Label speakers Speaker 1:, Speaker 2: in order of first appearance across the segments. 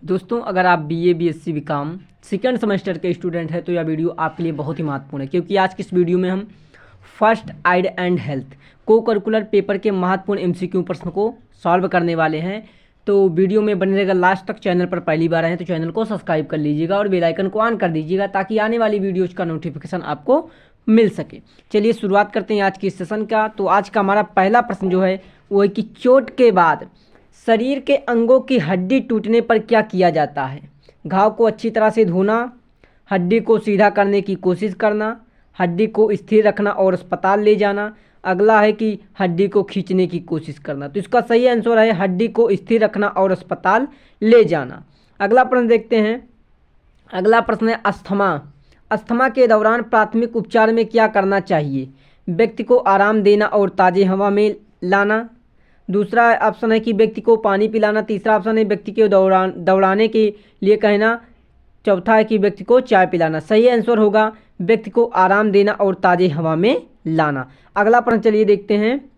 Speaker 1: दोस्तों, अगर आप BA BSc BCom second semester के स्टूडेंट हैं तो यह वीडियो आपके लिए बहुत ही महत्वपूर्ण है, क्योंकि आज की इस वीडियो में हम फर्स्ट एड एंड हेल्थ को करिकुलर पेपर के महत्वपूर्ण एमसीक्यू प्रश्न को सॉल्व करने वाले हैं। तो वीडियो में बने रहेगा लास्ट तक। चैनल पर पहली बार आए हैं तो चैनल को सब्सक्राइब कर लीजिएगा और बेल आइकन को ऑन कर दीजिएगा ताकि आने वाली वीडियोज़ का नोटिफिकेशन आपको मिल सके। चलिए शुरुआत करते हैं आज की सेशन का। तो आज का हमारा पहला प्रश्न जो है वो है कि चोट के बाद शरीर के अंगों की हड्डी टूटने पर क्या किया जाता है। घाव को अच्छी तरह से धोना, हड्डी को सीधा करने की कोशिश करना, हड्डी को स्थिर रखना और अस्पताल ले जाना। अगला है कि हड्डी को खींचने की कोशिश करना। तो इसका सही आंसर है हड्डी को स्थिर रखना और अस्पताल ले जाना। अगला प्रश्न देखते हैं। अगला प्रश्न है अस्थमा। अस्थमा के दौरान प्राथमिक उपचार में क्या करना चाहिए। व्यक्ति को आराम देना और ताज़ी हवा में लाना। दूसरा ऑप्शन है कि व्यक्ति को पानी पिलाना। तीसरा ऑप्शन है व्यक्ति को दौड़ाने के लिए कहना। चौथा है कि व्यक्ति को चाय पिलाना। सही आंसर होगा व्यक्ति को आराम देना और ताज़ी हवा में लाना। अगला प्रश्न चलिए देखते हैं।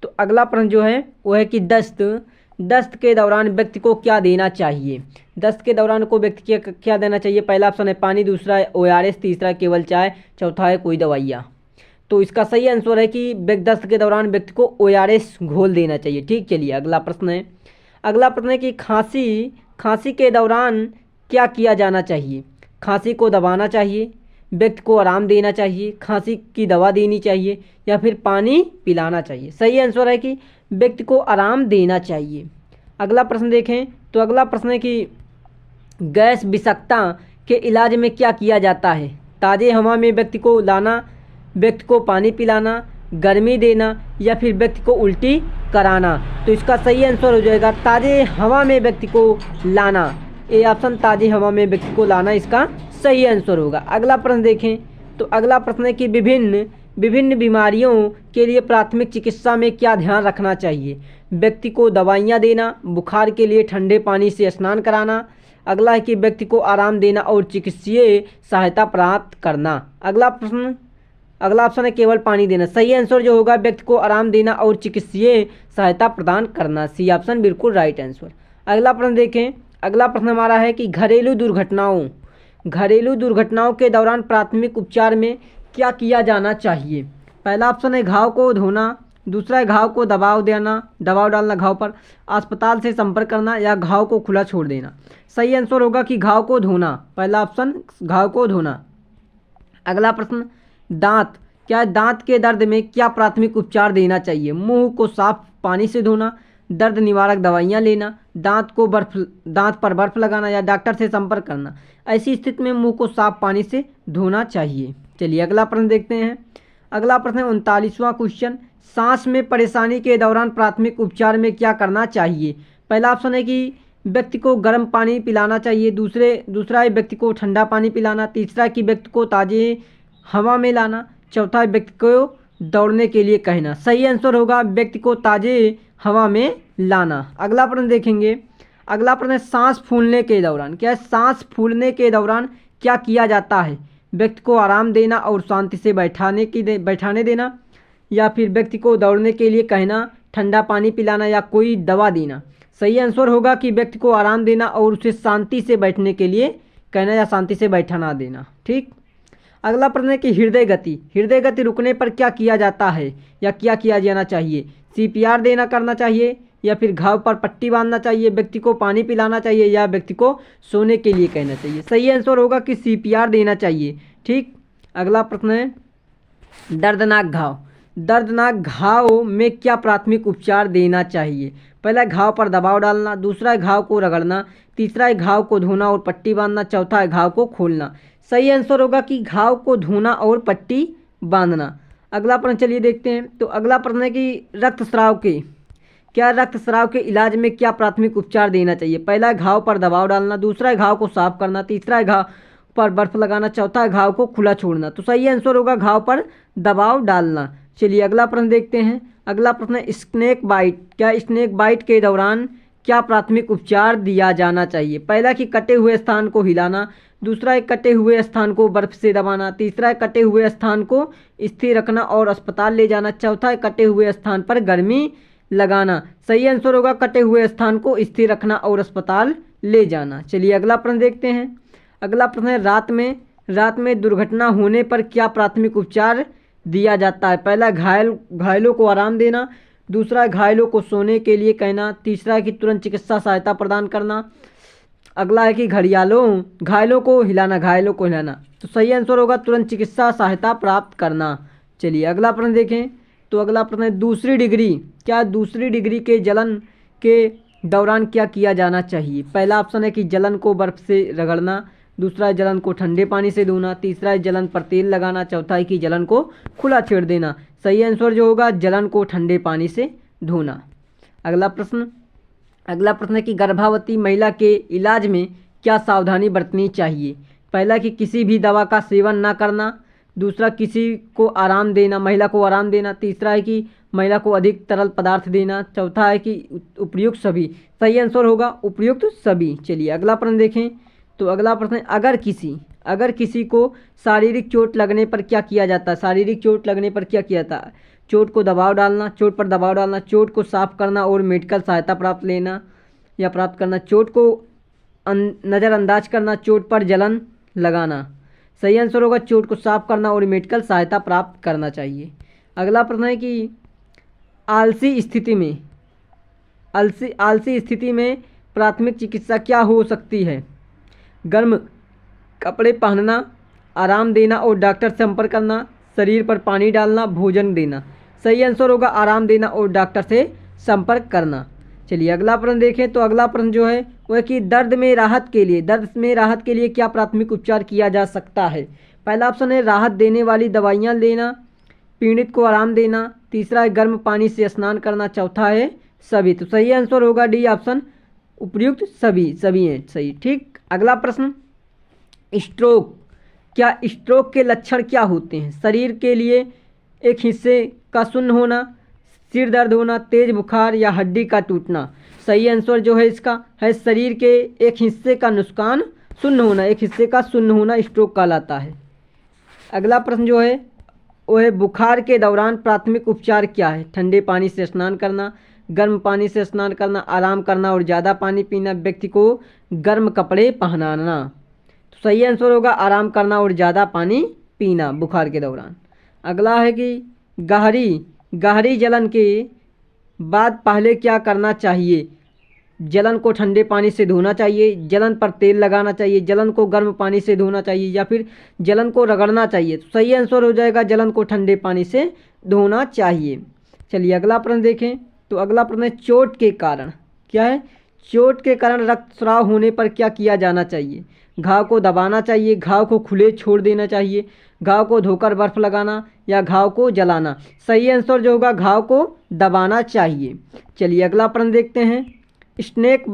Speaker 1: तो अगला प्रश्न जो है वो है कि दस्त के दौरान व्यक्ति को क्या देना चाहिए। दस्त के दौरान को व्यक्ति को क्या देना चाहिए। पहला ऑप्शन है पानी, दूसरा है ओआरएस, तीसरा है केवल चाय, चौथा है कोई दवाइयाँ। तो इसका सही आंसर है कि दस्त के दौरान व्यक्ति को ओआरएस घोल देना चाहिए। ठीक, चलिए अगला प्रश्न है। अगला प्रश्न है कि खांसी के दौरान क्या किया जाना चाहिए। खांसी को दबाना चाहिए, व्यक्ति को आराम देना चाहिए, खांसी की दवा देनी चाहिए या फिर पानी पिलाना चाहिए। सही आंसर है कि व्यक्ति को आराम देना चाहिए। अगला प्रश्न देखें। तो अगला प्रश्न है कि गैस विषाक्तता के इलाज में क्या किया जाता है। ताज़े हवा में व्यक्ति को लाना, व्यक्ति को पानी पिलाना, गर्मी देना या फिर व्यक्ति को उल्टी कराना। तो इसका सही आंसर हो जाएगा ताज़े हवा में व्यक्ति को लाना। ये ऑप्शन ताज़ी हवा में व्यक्ति को लाना इसका सही आंसर होगा। अगला प्रश्न देखें। तो अगला प्रश्न है कि विभिन्न बीमारियों के लिए प्राथमिक चिकित्सा में क्या ध्यान रखना चाहिए। व्यक्ति को दवाइयाँ देना, बुखार के लिए ठंडे पानी से स्नान कराना। अगला है कि व्यक्ति को आराम देना और चिकित्सीय सहायता प्राप्त करना। अगला ऑप्शन है केवल पानी देना। सही आंसर जो होगा व्यक्ति को आराम देना और चिकित्सीय सहायता प्रदान करना। सी ऑप्शन बिल्कुल राइट आंसर। अगला प्रश्न देखें। अगला प्रश्न हमारा है कि घरेलू दुर्घटनाओं के दौरान प्राथमिक उपचार में क्या किया जाना चाहिए। पहला ऑप्शन है घाव को धोना, दूसरा है घाव को दबाव डालना घाव पर, अस्पताल से संपर्क करना या घाव को खुला छोड़ देना। सही आंसर होगा कि घाव को धोना। पहला ऑप्शन घाव को धोना। अगला प्रश्न दांत के दर्द में क्या प्राथमिक उपचार देना चाहिए। मुंह को साफ पानी से धोना, दर्द निवारक दवाइयाँ लेना, दांत पर बर्फ लगाना या डॉक्टर से संपर्क करना। ऐसी स्थिति में मुंह को साफ पानी से धोना चाहिए। चलिए अगला प्रश्न देखते हैं। अगला प्रश्न है 39वां क्वेश्चन। सांस में परेशानी के दौरान प्राथमिक उपचार में क्या करना चाहिए। पहला ऑप्शन है कि व्यक्ति को गर्म पानी पिलाना चाहिए, दूसरा है व्यक्ति को ठंडा पानी पिलाना, तीसरा है कि व्यक्ति को ताज़े हवा में लाना, चौथा व्यक्ति को दौड़ने के लिए कहना। सही आंसर होगा व्यक्ति को ताज़े हवा में लाना। अगला प्रश्न देखेंगे। अगला प्रश्न है सांस फूलने के दौरान क्या किया जाता है। व्यक्ति को आराम देना और शांति से बैठाने देना या फिर व्यक्ति को दौड़ने के लिए कहना, ठंडा पानी पिलाना या कोई दवा देना। सही आंसर होगा कि व्यक्ति को आराम देना और उसे शांति से बैठने के लिए कहना या शांति से बैठाना देना। ठीक। अगला प्रश्न है कि हृदय गति रुकने पर क्या किया जाता है या क्या किया जाना चाहिए। सीपीआर करना चाहिए या फिर घाव पर पट्टी बांधना चाहिए, व्यक्ति को पानी पिलाना चाहिए या व्यक्ति को सोने के लिए कहना चाहिए। सही आंसर होगा कि सीपीआर देना चाहिए। ठीक। अगला प्रश्न है दर्दनाक घाव में क्या प्राथमिक उपचार देना चाहिए। पहला घाव पर दबाव डालना, दूसरा है घाव को रगड़ना, तीसरा है घाव को धोना और पट्टी बांधना, चौथा है घाव को खोलना। सही आंसर होगा कि घाव को धोना और पट्टी बांधना। अगला प्रश्न चलिए देखते हैं। तो अगला प्रश्न है कि रक्तस्राव के इलाज में क्या प्राथमिक उपचार देना चाहिए। पहला है घाव पर दबाव डालना, दूसरा है घाव को साफ करना, तीसरा है घाव पर बर्फ लगाना, चौथा है घाव को खुला छोड़ना। तो सही आंसर होगा घाव पर दबाव डालना। चलिए अगला प्रश्न देखते हैं। अगला प्रश्न है स्नेक बाइट के दौरान क्या प्राथमिक उपचार दिया जाना चाहिए। पहला कि कटे हुए स्थान को हिलाना, दूसरा है कटे हुए स्थान को बर्फ से दबाना, तीसरा है कटे हुए स्थान को स्थिर रखना और अस्पताल ले जाना, चौथा है कटे हुए स्थान पर गर्मी लगाना। सही आंसर होगा कटे हुए स्थान को स्थिर रखना और अस्पताल ले जाना। चलिए अगला प्रश्न देखते हैं। अगला प्रश्न है रात में दुर्घटना होने पर क्या प्राथमिक उपचार दिया जाता है। पहला घायलों को आराम देना, दूसरा घायलों को सोने के लिए कहना, तीसरा है कि तुरंत चिकित्सा सहायता प्रदान करना, अगला है कि घायलों को हिलाना। तो सही आंसर होगा तुरंत चिकित्सा सहायता प्राप्त करना। चलिए अगला प्रश्न देखें। तो अगला प्रश्न है दूसरी डिग्री के जलन के दौरान क्या किया जाना चाहिए। पहला ऑप्शन है कि जलन को बर्फ से रगड़ना, दूसरा है जलन को ठंडे पानी से धोना, तीसरा है जलन पर तेल लगाना, चौथा है कि जलन को खुला छोड़ देना। सही आंसर जो होगा जलन को ठंडे पानी से धोना। अगला प्रश्न है कि गर्भवती महिला के इलाज में क्या सावधानी बरतनी चाहिए। पहला कि किसी भी दवा का सेवन ना करना, दूसरा किसी को महिला को आराम देना, तीसरा है कि महिला को अधिक तरल पदार्थ देना, चौथा है कि उपयुक्त सभी। सही आंसर होगा उपयुक्त सभी। चलिए अगला प्रश्न देखें। तो अगला प्रश्न है अगर किसी को शारीरिक चोट लगने पर क्या किया जाता है। चोट पर दबाव डालना, चोट को साफ करना और मेडिकल सहायता प्राप्त करना, चोट को नज़रअंदाज करना, चोट पर जलन लगाना। सही आंसर होगा चोट को साफ करना और मेडिकल सहायता प्राप्त करना चाहिए। अगला प्रश्न है कि आलसी स्थिति में प्राथमिक चिकित्सा क्या हो सकती है। गर्म कपड़े पहनना, आराम देना और डॉक्टर से संपर्क करना, शरीर पर पानी डालना, भोजन देना। सही आंसर होगा आराम देना और डॉक्टर से संपर्क करना। चलिए अगला प्रश्न देखें। तो अगला प्रश्न जो है वो है कि दर्द में राहत के लिए क्या प्राथमिक उपचार किया जा सकता है। पहला ऑप्शन है राहत देने वाली दवाइयाँ लेना, पीड़ित को आराम देना, तीसरा है गर्म पानी से स्नान करना, चौथा है सभी। तो सही आंसर होगा डी ऑप्शन उपयुक्त सभी हैं सही। ठीक। अगला प्रश्न स्ट्रोक के लक्षण क्या होते हैं। शरीर के लिए एक हिस्से का शून्य होना, सिर दर्द होना, तेज बुखार या हड्डी का टूटना। सही आंसर जो है इसका है शरीर के एक हिस्से का शून्य होना स्ट्रोक कहलाता है। अगला प्रश्न जो है वो है बुखार के दौरान प्राथमिक उपचार क्या है। ठंडे पानी से स्नान करना, गर्म पानी से स्नान करना, आराम करना और ज़्यादा पानी पीना, व्यक्ति को गर्म कपड़े पहनाना। तो सही आंसर होगा आराम करना और ज़्यादा पानी पीना बुखार के दौरान। अगला है कि गहरी जलन के बाद पहले क्या करना चाहिए। जलन को ठंडे पानी से धोना चाहिए, जलन पर तेल लगाना चाहिए, जलन को गर्म पानी से धोना चाहिए या फिर जलन को रगड़ना चाहिए। तो सही आंसर हो जाएगा जलन को ठंडे पानी से धोना चाहिए। चलिए अगला प्रश्न देखें। तो अगला प्रश्न है चोट के कारण क्या है। चोट के कारण रक्तस्राव होने पर क्या किया जाना चाहिए। घाव को दबाना चाहिए, घाव को खुले छोड़ देना चाहिए, घाव को धोकर बर्फ लगाना या घाव को जलाना। सही आंसर जो होगा घाव को दबाना चाहिए। चलिए अगला प्रश्न देखते हैं। स्नेक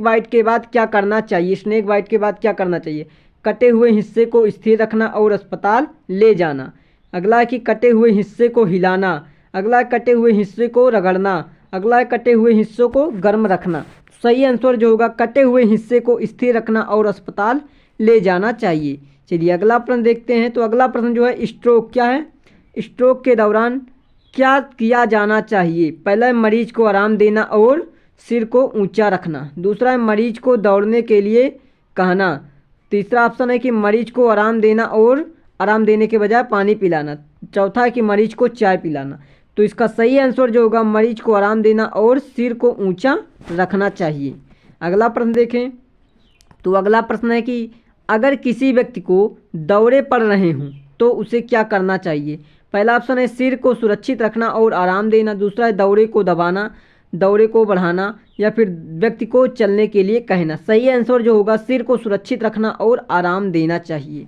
Speaker 1: बाइट के बाद क्या करना चाहिए। कटे हुए हिस्से को स्थिर रखना और अस्पताल ले जाना। अगला है कि कटे हुए हिस्से को हिलाना, अगला है कटे हुए हिस्से को रगड़ना, अगला है कटे हुए हिस्सों को गर्म रखना। सही आंसर जो होगा कटे हुए हिस्से को स्थिर रखना और अस्पताल ले जाना चाहिए। चलिए अगला प्रश्न देखते हैं। तो अगला प्रश्न जो है स्ट्रोक क्या है। स्ट्रोक के दौरान क्या किया जाना चाहिए। पहला है मरीज को आराम देना और सिर को ऊंचा रखना, दूसरा है मरीज को दौड़ने के लिए कहना, तीसरा ऑप्शन है कि मरीज को आराम देना और आराम देने के बजाय पानी पिलाना, चौथा है कि मरीज को चाय पिलाना। तो इसका सही आंसर जो होगा मरीज को आराम देना और सिर को ऊंचा रखना चाहिए। अगला प्रश्न देखें। तो अगला प्रश्न है कि अगर किसी व्यक्ति को दौरे पड़ रहे हों तो उसे क्या करना चाहिए। पहला ऑप्शन है सिर को सुरक्षित रखना और आराम देना, दूसरा है दौरे को दबाना, दौरे को बढ़ाना या फिर व्यक्ति को चलने के लिए कहना। सही आंसर जो होगा सिर को सुरक्षित रखना और आराम देना चाहिए।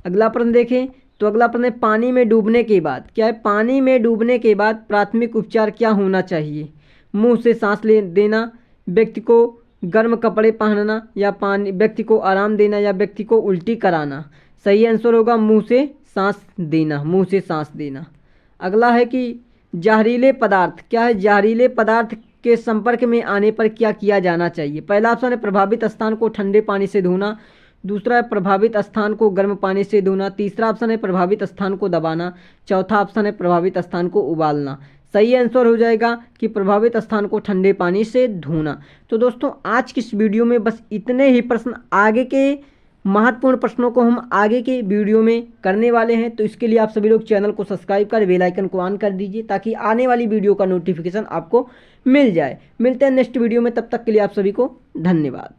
Speaker 1: अगला प्रश्न देखें। तो अगला प्रश्न है पानी में डूबने के बाद क्या है। पानी में डूबने के बाद प्राथमिक उपचार क्या होना चाहिए। मुंह से सांस ले देना, व्यक्ति को गर्म कपड़े पहनना या व्यक्ति को आराम देना या व्यक्ति को उल्टी कराना। सही आंसर होगा मुंह से सांस देना। अगला है कि जहरीले पदार्थ क्या है। जहरीले पदार्थ के संपर्क में आने पर क्या किया जाना चाहिए। पहला ऑप्शन है प्रभावित स्थान को ठंडे पानी से धोना, दूसरा है प्रभावित स्थान को गर्म पानी से धोना, तीसरा ऑप्शन है प्रभावित स्थान को दबाना, चौथा ऑप्शन है प्रभावित स्थान को उबालना। सही आंसर हो जाएगा कि प्रभावित स्थान को ठंडे पानी से धोना। तो दोस्तों आज की इस वीडियो में बस इतने ही प्रश्न, आगे के महत्वपूर्ण प्रश्नों को हम आगे के वीडियो में करने वाले हैं। तो इसके लिए आप सभी लोग चैनल को सब्सक्राइब कर बेल आइकन को ऑन कर दीजिए ताकि आने वाली वीडियो का नोटिफिकेशन आपको मिल जाए। मिलते हैं नेक्स्ट वीडियो में, तब तक के लिए आप सभी को धन्यवाद।